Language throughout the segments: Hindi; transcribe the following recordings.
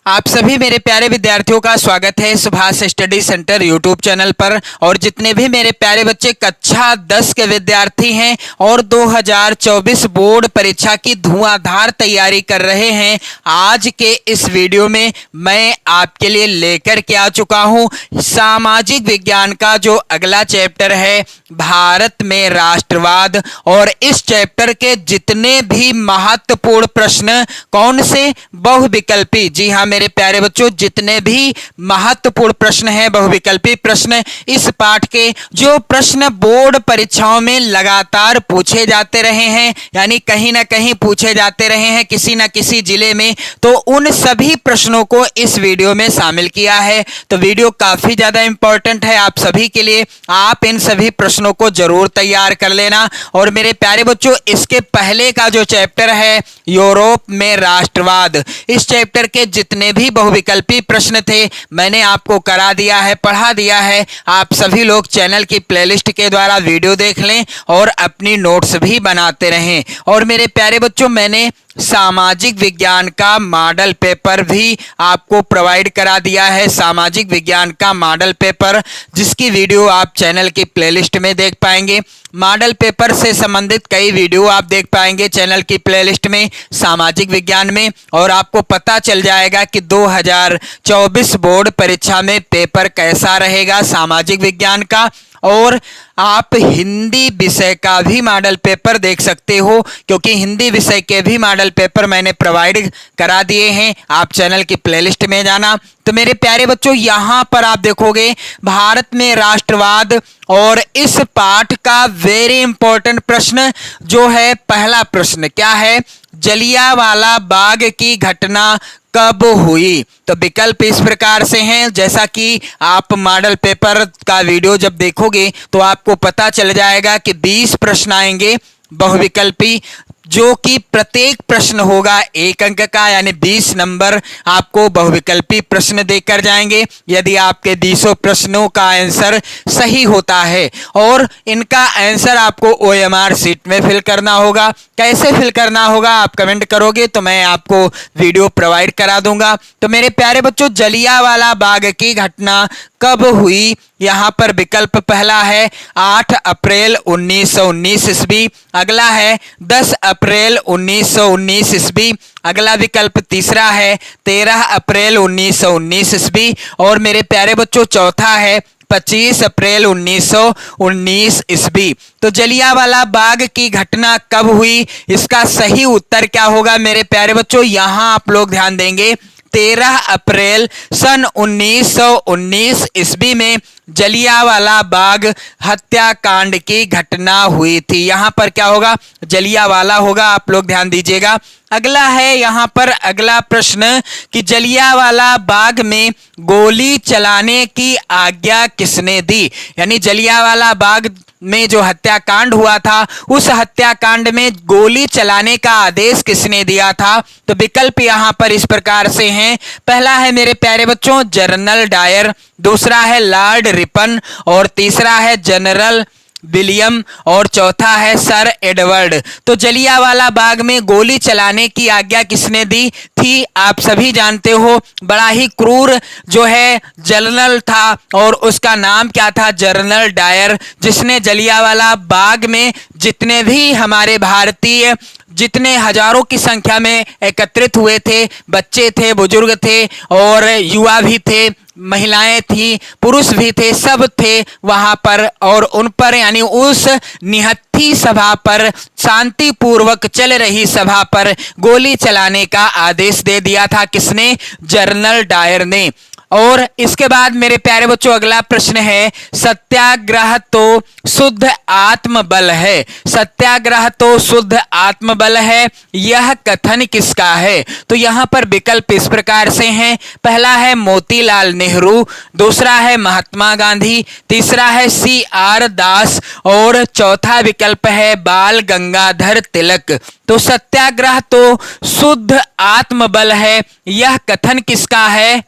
आप सभी मेरे प्यारे विद्यार्थियों का स्वागत है Subhash study centre YouTube channel पर। और जितने भी मेरे प्यारे बच्चे कक्षा 10 के विद्यार्थी हैं और 2024 बोर्ड परीक्षा की धुआंधार तैयारी कर रहे हैं, आज के इस वीडियो में मैं आपके लिए लेकर के आ चुका हूं सामाजिक विज्ञान का जो अगला चैप्टर है, भारत में राष्ट्रवाद। और इस चैप्टर के जितने भी महत्वपूर्ण प्रश्न, कौन से, बहुविकल्पी, जी हाँ मेरे प्यारे बच्चों, जितने भी महत्वपूर्ण प्रश्न हैं बहुविकल्पी प्रश्न, इस पाठ के जो प्रश्न बोर्ड परीक्षाओं में लगातार पूछे जाते रहे हैं, यानी कहीं ना कहीं पूछे जाते रहे हैं किसी ना किसी जिले में, तो उन सभी प्रश्नों को इस वीडियो में शामिल किया है। तो वीडियो काफी ज्यादा इंपॉर्टेंट है आप सभी के लिए, आप इन सभी प्रश्नों को जरूर तैयार कर लेना। और मेरे प्यारे बच्चों, इसके पहले का जो चैप्टर है यूरोप में राष्ट्रवाद, इस चैप्टर के जितने भी बहुविकल्पी प्रश्न थे मैंने आपको करा दिया है, पढ़ा दिया है। आप सभी लोग चैनल की प्लेलिस्ट के द्वारा वीडियो देख लें और अपनी नोट्स भी बनाते रहें। और मेरे प्यारे बच्चों, मैंने सामाजिक विज्ञान का मॉडल पेपर भी आपको प्रोवाइड करा दिया है, सामाजिक विज्ञान का मॉडल पेपर, जिसकी वीडियो आप चैनल की प्लेलिस्ट में देख पाएंगे। मॉडल पेपर से संबंधित कई वीडियो आप देख पाएंगे चैनल की प्लेलिस्ट में सामाजिक विज्ञान में, और आपको पता चल जाएगा कि 2024 बोर्ड परीक्षा में पेपर कैसा रहेगा सामाजिक विज्ञान का। और आप हिंदी विषय का भी मॉडल पेपर देख सकते हो, क्योंकि हिंदी विषय के भी मॉडल पेपर मैंने प्रोवाइड करा दिए हैं, आप चैनल की प्लेलिस्ट में जाना। तो मेरे प्यारे बच्चों, यहाँ पर आप देखोगे भारत में राष्ट्रवाद, और इस पाठ का वेरी इंपॉर्टेंट प्रश्न जो है, पहला प्रश्न क्या है, जलियांवाला बाग की घटना कब हुई। तो विकल्प इस प्रकार से हैं, जैसा कि आप मॉडल पेपर का वीडियो जब देखोगे तो आपको पता चल जाएगा कि 20 प्रश्न आएंगे बहुविकल्पी, जो कि प्रत्येक प्रश्न होगा 1 अंक का, यानी 20 नंबर आपको बहुविकल्पी प्रश्न देकर जाएंगे यदि आपके 20 प्रश्नों का आंसर सही होता है। और इनका आंसर आपको OMR शीट में फिल करना होगा। कैसे फिल करना होगा आप कमेंट करोगे तो मैं आपको वीडियो प्रोवाइड करा दूंगा। तो मेरे प्यारे बच्चों, जलियांवाला बाग की घटना कब हुई, यहाँ पर विकल्प पहला है 8 अप्रैल 1919 ईस्वी, अगला है 10 अप्रैल 1919 ईस्वी, अगला विकल्प तीसरा है 13 अप्रैल 1919 ईस्वी, और मेरे प्यारे बच्चों चौथा है 25 अप्रैल 1919 ईस्वी। तो जलियांवाला बाग की घटना कब हुई, इसका सही उत्तर क्या होगा मेरे प्यारे बच्चों, यहां आप लोग ध्यान देंगे 13 अप्रैल सन 1919 ईस्वी में जलियांवाला बाग हत्याकांड की घटना हुई थी। यहां पर क्या होगा, जलियांवाला होगा, आप लोग ध्यान दीजिएगा। अगला है यहां पर अगला प्रश्न कि जलियांवाला बाग में गोली चलाने की आज्ञा किसने दी, यानी जलियांवाला बाग में जो हत्याकांड हुआ था उस हत्याकांड में गोली चलाने का आदेश किसने दिया था। तो विकल्प यहां पर इस प्रकार से हैं, पहला है मेरे प्यारे बच्चों जनरल डायर, दूसरा है लॉर्ड रिपन, और तीसरा है जनरल विलियम, और चौथा है सर एडवर्ड। तो जलियांवाला बाग में गोली चलाने की आज्ञा किसने दी थी, आप सभी जानते हो, बड़ा ही क्रूर जो है जनरल था, और उसका नाम क्या था, जनरल डायर, जिसने जलियांवाला बाग में जितने भी हमारे भारतीय, जितने हजारों की संख्या में एकत्रित हुए थे, बच्चे थे, बुजुर्ग थे, और युवा भी थे, महिलाएं थी, पुरुष भी थे, सब थे वहां पर, और उन पर यानी उस निहत्थी सभा पर, शांतिपूर्वक चल रही सभा पर गोली चलाने का आदेश दे दिया था किसने, जनरल डायर ने। और इसके बाद मेरे प्यारे बच्चों अगला प्रश्न है, सत्याग्रह तो शुद्ध आत्मबल है, सत्याग्रह तो शुद्ध आत्मबल है, यह कथन किसका है। तो यहां पर विकल्प इस प्रकार से हैं, पहला है मोतीलाल नेहरू, दूसरा है महात्मा गांधी, तीसरा है CR दास, और चौथा विकल्प है बाल गंगाधर तिलक। तो सत्याग्रह तो शुद्ध आत्मबल है, यह कथन किसका है,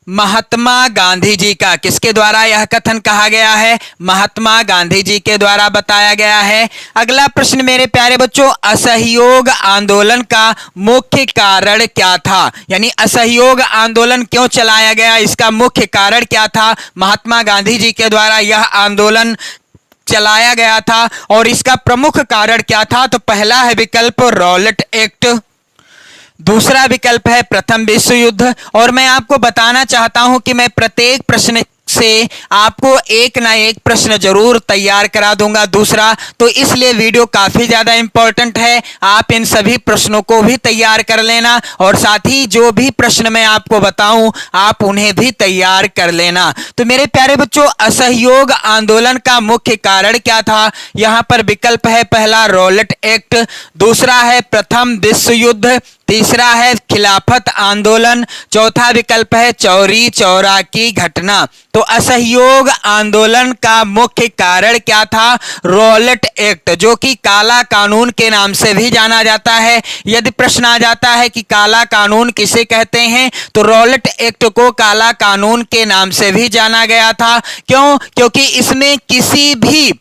महात्मा गांधी जी का। किसके द्वारा यह कथन कहा गया है? महात्मा गांधी जी के द्वारा बताया गया है। अगला प्रश्न मेरे प्यारे बच्चों, असहयोग आंदोलन का मुख्य कारण क्या था? यानी असहयोग आंदोलन क्यों चलाया गया, इसका मुख्य कारण क्या था? महात्मा गांधी जी के द्वारा यह आंदोलन चलाया गया था और इसका प्रमुख कारण क्या था? तो पहला है विकल्प रॉलेट एक्ट, दूसरा विकल्प है प्रथम विश्व युद्ध। और मैं आपको बताना चाहता हूं कि मैं प्रत्येक प्रश्न से आपको एक ना एक प्रश्न जरूर तैयार करा दूंगा दूसरा, तो इसलिए वीडियो काफी ज्यादा इंपॉर्टेंट है। आप इन सभी प्रश्नों को भी तैयार कर लेना और साथ ही जो भी प्रश्न मैं आपको बताऊं आप उन्हें भी तैयार कर लेना। तो मेरे प्यारे बच्चों, असहयोग आंदोलन का मुख्य कारण क्या था? यहां पर विकल्प है पहला रॉलेट एक्ट, दूसरा है प्रथम विश्व युद्ध, तीसरा है खिलाफत आंदोलन, चौथा विकल्प है चौरी चौरा की घटना। तो असहयोग आंदोलन का मुख्य कारण क्या था? रॉलेट एक्ट, जो कि काला कानून के नाम से भी जाना जाता है। यदि प्रश्न आ जाता है कि काला कानून किसे कहते हैं, तो रॉलेट एक्ट को काला कानून के नाम से भी जाना गया था। क्यों? क्योंकि इसमें किसी भी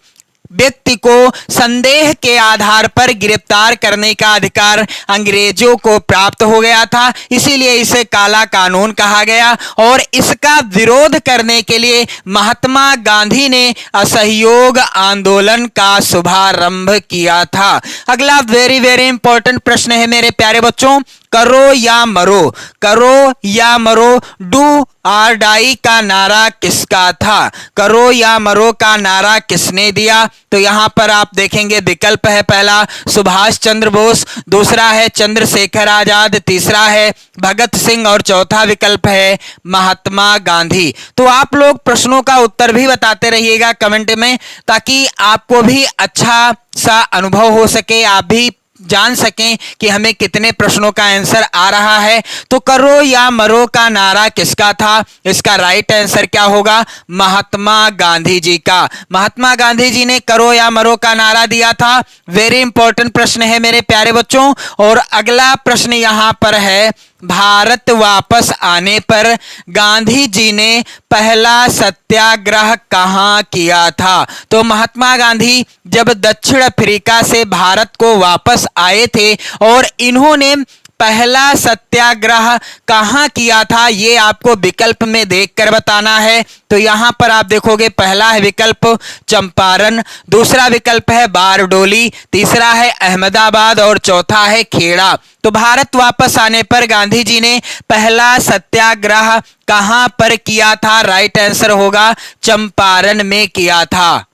व्यक्ति को संदेह के आधार पर गिरफ्तार करने का अधिकार अंग्रेजों को प्राप्त हो गया था, इसीलिए इसे काला कानून कहा गया। और इसका विरोध करने के लिए महात्मा गांधी ने असहयोग आंदोलन का शुभारंभ किया था। अगला वेरी वेरी इंपॉर्टेंट प्रश्न है मेरे प्यारे बच्चों, करो या मरो, करो या मरो, डू और डाई का नारा किसका था? करो या मरो का नारा किसने दिया? तो यहां पर आप देखेंगे विकल्प है पहला सुभाष चंद्र बोस, दूसरा है चंद्रशेखर आजाद, तीसरा है भगत सिंह और चौथा विकल्प है महात्मा गांधी। तो आप लोग प्रश्नों का उत्तर भी बताते रहिएगा कमेंट में, ताकि आपको भी अच्छा सा अनुभव हो सके, आप भी जान सकें कि हमें कितने प्रश्नों का आंसर आ रहा है। तो करो या मरो का नारा किसका था? इसका राइट आंसर क्या होगा? महात्मा गांधी जी का। महात्मा गांधी जी ने करो या मरो का नारा दिया था। वेरी इंपॉर्टेंट प्रश्न है मेरे प्यारे बच्चों। और अगला प्रश्न यहां पर है, भारत वापस आने पर गांधी जी ने पहला सत्याग्रह कहां किया था? तो महात्मा गांधी जब दक्षिण अफ्रीका से भारत को वापस आए थे और इन्होंने पहला सत्याग्रह कहां किया था, ये आपको विकल्प में देखकर बताना है। तो यहां पर आप देखोगे पहला है विकल्प चंपारण, दूसरा विकल्प है बारडोली, तीसरा है अहमदाबाद और चौथा है खेड़ा। तो भारत वापस आने पर गांधी जी ने पहला सत्याग्रह कहां पर किया था? राइट आंसर होगा चंपारण में किया था।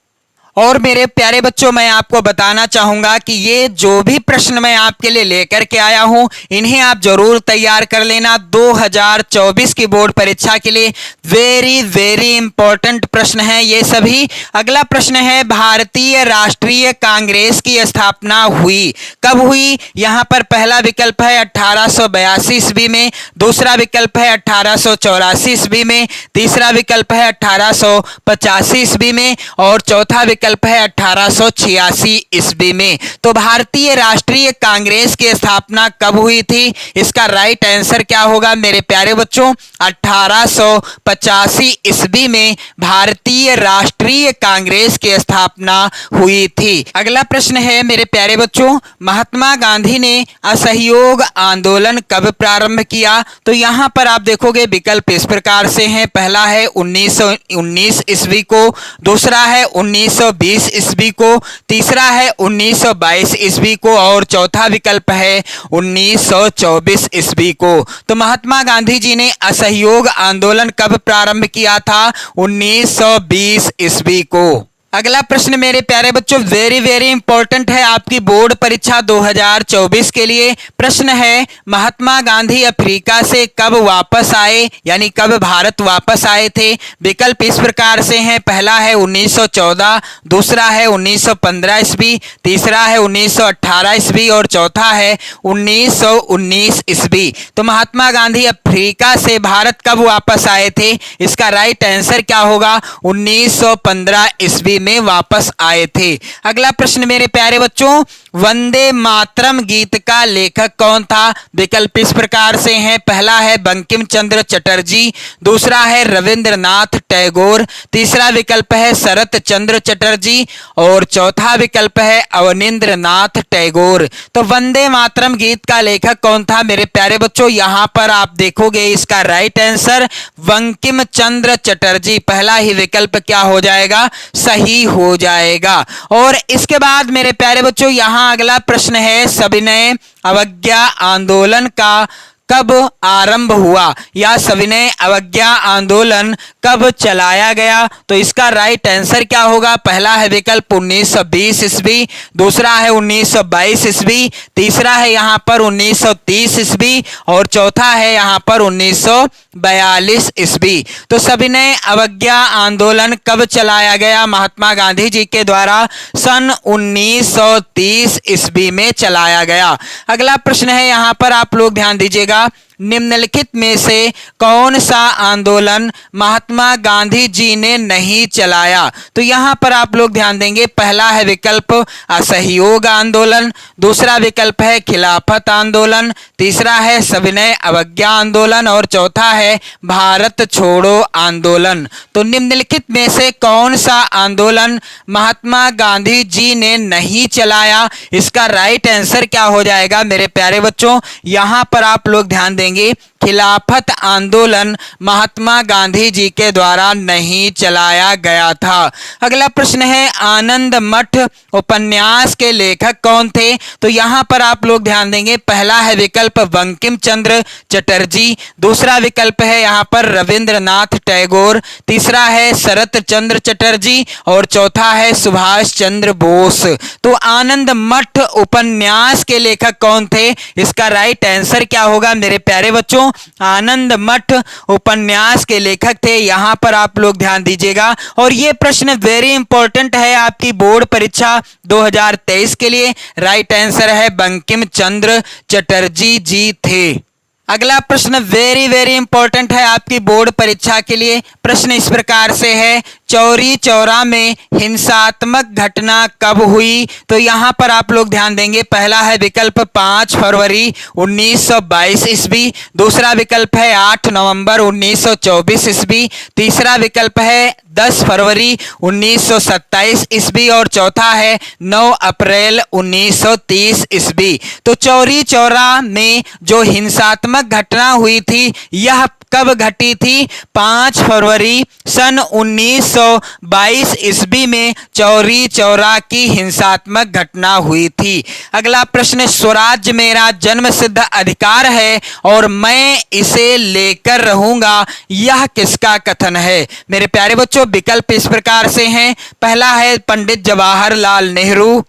और मेरे प्यारे बच्चों, मैं आपको बताना चाहूंगा कि ये जो भी प्रश्न मैं आपके लिए लेकर के आया हूं, इन्हें आप जरूर तैयार कर लेना 2024 की बोर्ड परीक्षा के लिए। वेरी वेरी इंपॉर्टेंट प्रश्न है ये सभी। अगला प्रश्न है, भारतीय राष्ट्रीय कांग्रेस की स्थापना हुई कब हुई? यहां पर पहला विकल्प है 1882 ईस्वी में, दूसरा विकल्प है 1884 ईस्वी में, तीसरा विकल्प है 1885 ईस्वी में और चौथा विकल्प है 1886 ईस्वी में। तो भारतीय राष्ट्रीय कांग्रेस की स्थापना कब हुई थी? इसका राइट आंसर क्या होगा मेरे प्यारे बच्चों? 1885 ईस्वी में भारतीय राष्ट्रीय कांग्रेस की स्थापना हुई थी। अगला प्रश्न है मेरे प्यारे बच्चों, महात्मा गांधी ने असहयोग आंदोलन कब प्रारंभ किया? तो यहां पर आप देखोगे विकल्प इस प्रकार से हैं, पहला है 1919 ईस्वी को, दूसरा है 1920 ईस्वी को, तीसरा है 1922 ईस्वी को और चौथा विकल्प है 1924 ईस्वी को। तो महात्मा गांधी जी ने असहयोग आंदोलन कब प्रारंभ किया था? 1920 ईस्वी को। अगला प्रश्न मेरे प्यारे बच्चों वेरी वेरी इंपॉर्टेंट है आपकी बोर्ड परीक्षा 2024 के लिए। प्रश्न है, महात्मा गांधी अफ्रीका से कब वापस आए, यानी कब भारत वापस आए थे? विकल्प इस प्रकार से हैं, पहला है 1914, दूसरा है 1915 ईस्वी, तीसरा है 1918 ईस्वी और चौथा है 1919 ईस्वी। तो महात्मा गांधी अफ्रीका से भारत कब वापस आए थे? इसका राइट आंसर क्या होगा? 1915 ईस्वी में वापस आए थे। अगला प्रश्न मेरे प्यारे बच्चों, वंदे मातरम गीत का लेखक कौन था? विकल्प इस प्रकार से हैं। पहला है बंकिम चंद्र चटर्जी, दूसरा है रविंद्रनाथ टैगोर, तीसरा विकल्प है शरत चंद्र चटर्जी और चौथा विकल्प है अवनींद्रनाथ टैगोर। तो वंदे मातरम गीत का लेखक कौन था मेरे प्यारे बच्चों? यहां पर आप देखोगे इसका राइट आंसर बंकिम चंद्र चटर्जी, पहला ही विकल्प क्या हो जाएगा? सही हो जाएगा। और इसके बाद मेरे प्यारे बच्चों यहां अगला प्रश्न है, सविनय अवज्ञा आंदोलन का कब आरंभ हुआ या सविनय अवज्ञा आंदोलन कब चलाया गया? तो इसका राइट आंसर क्या होगा? पहला है विकल्प 1920 ईस्वी, दूसरा है 1922 ईस्वी, तीसरा है यहां पर 1930 ईस्वी और चौथा है यहां पर 1942 ईस्वी। तो सविनय अवज्ञा आंदोलन कब चलाया गया? महात्मा गांधी जी के द्वारा सन 1930 ईस्वी में चलाया गया। अगला प्रश्न है, यहां पर आप लोग ध्यान दीजिएगा, निम्नलिखित में से कौन सा आंदोलन महात्मा गांधी जी ने नहीं चलाया? तो यहां पर आप लोग ध्यान देंगे, पहला है विकल्प असहयोग आंदोलन, दूसरा विकल्प है खिलाफत आंदोलन, तीसरा है सविनय अवज्ञा आंदोलन और चौथा है भारत छोड़ो आंदोलन। तो निम्नलिखित में से कौन सा आंदोलन महात्मा गांधी जी ने नहीं चलाया? इसका राइट आंसर क्या हो जाएगा मेरे प्यारे बच्चों? यहां पर आप लोग ध्यान देंगे, खिलाफत आंदोलन महात्मा गांधी जी के द्वारा नहीं चलाया गया था। अगला प्रश्न है, आनंद मठ उपन्यास के लेखक कौन थे? तो यहां पर आप लोग ध्यान देंगे, पहला है विकल्प बंकिम चंद्र चटर्जी, दूसरा विकल्प है यहां पर रविंद्रनाथ टैगोर, तीसरा है शरत चंद्र चटर्जी और चौथा है सुभाष चंद्र बोस। तो आनंद मठ उपन्यास के लेखक कौन थे? इसका राइट आंसर क्या होगा मेरे प्यारे बच्चों? आनंद मठ उपन्यास के लेखक थे। यहां पर आप लोग ध्यान दीजिएगा और यह प्रश्न वेरी इंपॉर्टेंट है आपकी बोर्ड परीक्षा 2023 के लिए। राइट आंसर है बंकिम चंद्र चटर्जी जी थे। अगला प्रश्न वेरी वेरी इंपॉर्टेंट है आपकी बोर्ड परीक्षा के लिए। प्रश्न इस प्रकार से है, चौरी चौरा में हिंसात्मक घटना कब हुई? तो यहां पर आप लोग ध्यान देंगे, पहला है विकल्प 5 फरवरी 1922 ईस्वी, दूसरा विकल्प है 8 नवंबर 1924 ईस्वी, तीसरा विकल्प है 10 फरवरी 1927 ईस्वी और चौथा है 9 अप्रैल 1930 ईस्वी। तो चौरी चौरा में जो हिंसात्मक घटना हुई थी यह कब घटी थी? 5 फरवरी सन 1922 ईस्वी में चौरी चौरा की हिंसात्मक घटना हुई थी। अगला प्रश्न, स्वराज्य मेरा जन्मसिद्ध अधिकार है और मैं इसे लेकर रहूंगा, यह किसका कथन है? मेरे प्यारे बच्चों विकल्प इस प्रकार से हैं, पहला है पंडित जवाहरलाल नेहरू,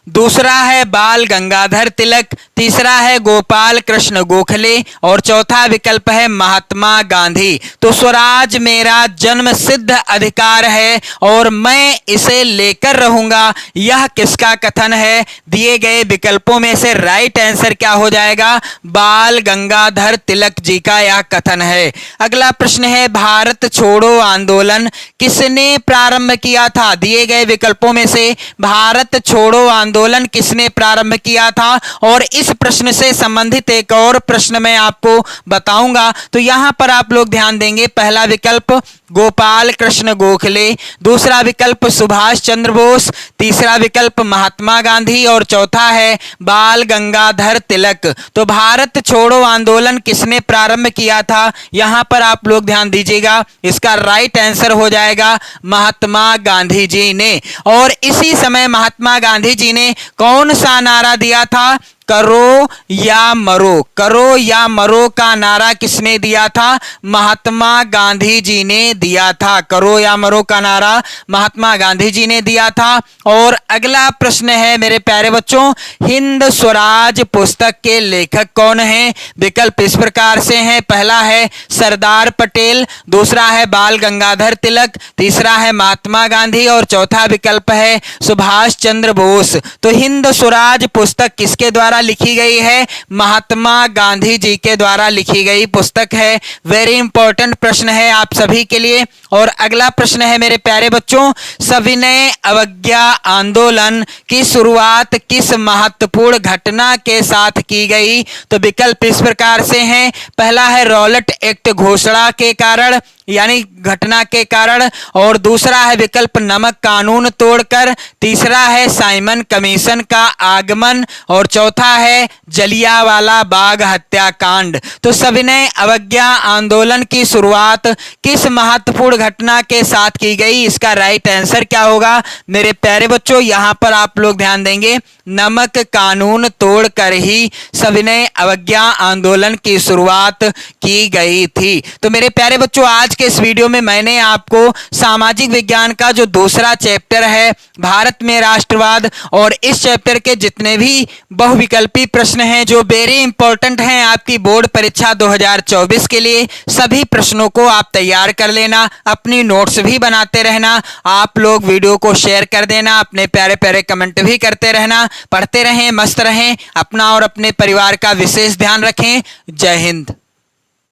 दूसरा है बाल गंगाधर तिलक, तीसरा है गोपाल कृष्ण गोखले और चौथा विकल्प है महात्मा गांधी। तो स्वराज मेरा जन्म सिद्ध अधिकार है और मैं इसे लेकर रहूंगा, यह किसका कथन है? दिए गए विकल्पों में से राइट आंसर क्या हो जाएगा? बाल गंगाधर तिलक जी का यह कथन है। अगला प्रश्न है, भारत छोड़ो आंदोलन किसने प्रारंभ किया था? दिए गए विकल्पों में से भारत छोड़ो आंदोलन किसने प्रारंभ किया था? और इस प्रश्न से संबंधित एक और प्रश्न मैं आपको बताऊंगा। तो यहां पर आप लोग ध्यान देंगे, पहला विकल्प गोपाल कृष्ण गोखले, दूसरा विकल्प सुभाष चंद्र बोस, तीसरा विकल्प महात्मा गांधी और चौथा है बाल गंगाधर तिलक। तो भारत छोड़ो आंदोलन किसने प्रारंभ किया था? यहां पर आप लोग ध्यान दीजिएगा, इसका राइट आंसर हो जाएगा महात्मा गांधी जी ने। और इसी समय महात्मा गांधी जी ने कौन सा नारा दिया था? करो या मरो। करो या मरो का नारा किसने दिया था? महात्मा गांधी जी ने दिया था। करो या मरो का नारा महात्मा गांधी जी ने दिया था। और अगला प्रश्न है मेरे प्यारे बच्चों, हिंद स्वराज पुस्तक के लेखक कौन हैं? विकल्प इस प्रकार से हैं, पहला है सरदार पटेल, दूसरा है बाल गंगाधर तिलक, तीसरा है महात्मा गांधी और चौथा विकल्प है सुभाष चंद्र बोस। तो हिंद स्वराज पुस्तक किसके द्वारा द्वारा लिखी गई है, महात्मा गांधी जी के द्वारा लिखी गई पुस्तक है। वेरी इंपॉर्टेंट प्रश्न है आप सभी के लिए। और अगला प्रश्न है मेरे प्यारे बच्चों, सविनय अवज्ञा आंदोलन की शुरुआत किस महत्वपूर्ण घटना के साथ की गई? तो विकल्प इस प्रकार से हैं। पहला है रॉलेट एक्ट घोषणा के कारण, यानी घटना के कारण, और दूसरा है विकल्प नमक कानून तोड़कर, तीसरा है साइमन कमीशन का आगमन, और चौथा है जलियांवाला बाग हत्याकांड। तो सविनय अवज्ञा आंदोलन की शुरुआत किस महत्वपूर्ण घटना के साथ की गई? इसका राइट आंसर क्या होगा मेरे प्यारे बच्चों? यहां पर आप लोग ध्यान देंगे, नमक कानून तोड़कर ही सविनय अवज्ञा आंदोलन की शुरुआत की गई थी। तो मेरे प्यारे बच्चों, आज के इस वीडियो में मैंने आपको सामाजिक विज्ञान का जो दूसरा चैप्टर है भारत में राष्ट्रवाद, और इस चैप्टर के जितने भी बहुविकल्पी प्रश्न हैं जो वेरी इंपॉर्टेंट हैं आपकी बोर्ड परीक्षा 2024 के लिए, सभी प्रश्नों को आप तैयार कर लेना, अपनी नोट्स भी बनाते रहना, आप लोग वीडियो को शेयर कर देना, अपने प्यारे प्यारे कमेंट भी करते रहना। पढ़ते रहें, मस्त रहें, अपना और अपने परिवार का विशेष ध्यान रखें। जय हिंद।